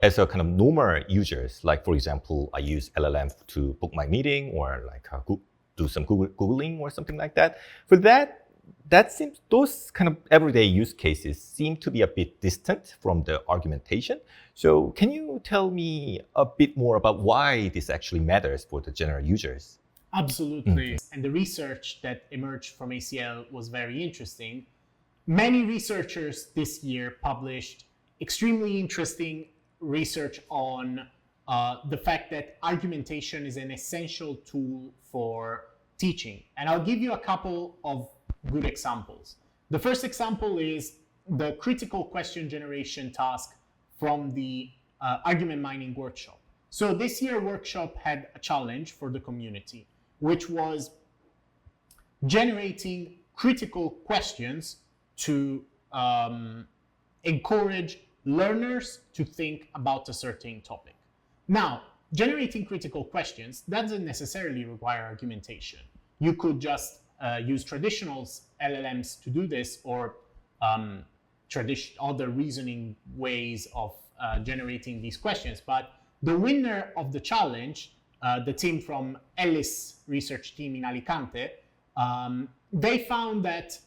as a kind of normal users, like for example, I use LLM to book my meeting or like do some Googling or something like that. For that seems, those kind of everyday use cases seem to be a bit distant from the argumentation. So can you tell me a bit more about why this actually matters for the general users? Absolutely. And the research that emerged from ACL was very interesting. Many researchers this year published extremely interesting research on the fact that argumentation is an essential tool for teaching. And I'll give you a couple of good examples. The first example is the critical question generation task from the argument mining workshop. So this year workshop had a challenge for the community, which was generating critical questions to encourage learners to think about a certain topic. Now, generating critical questions doesn't necessarily require argumentation. You could just use traditional LLMs to do this, or other reasoning ways of generating these questions. But the winner of the challenge, the team from Ellis research team in Alicante, they found that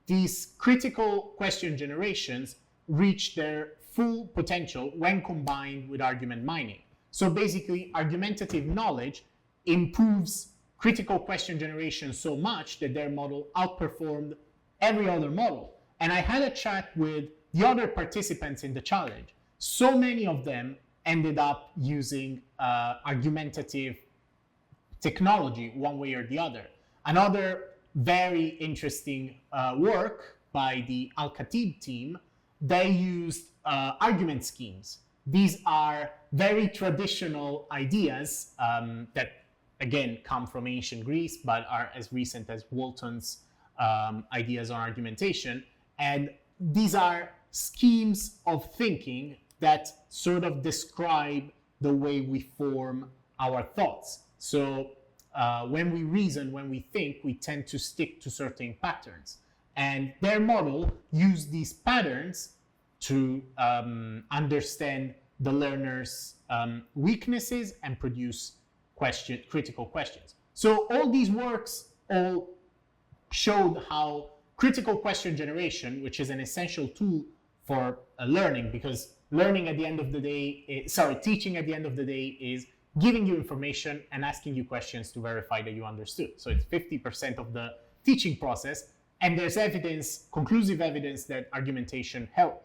these critical question generations reach their full potential when combined with argument mining. So basically, argumentative knowledge improves critical question generation so much that their model outperformed every other model. And I had a chat with the other participants in the challenge. So many of them ended up using argumentative technology one way or the other. Another very interesting work by the Al-Khatib team, they used argument schemes. These are very traditional ideas that, again, come from ancient Greece, but are as recent as Walton's ideas on argumentation. And these are schemes of thinking that sort of describe the way we form our thoughts. So when we reason, when we think, we tend to stick to certain patterns. And their model used these patterns to understand the learner's weaknesses and produce critical questions. So all these works all showed how critical question generation, which is an essential tool for learning, because learning at the end of the day, teaching at the end of the day is giving you information and asking you questions to verify that you understood. So it's 50% of the teaching process, and there's evidence, conclusive evidence, that argumentation helps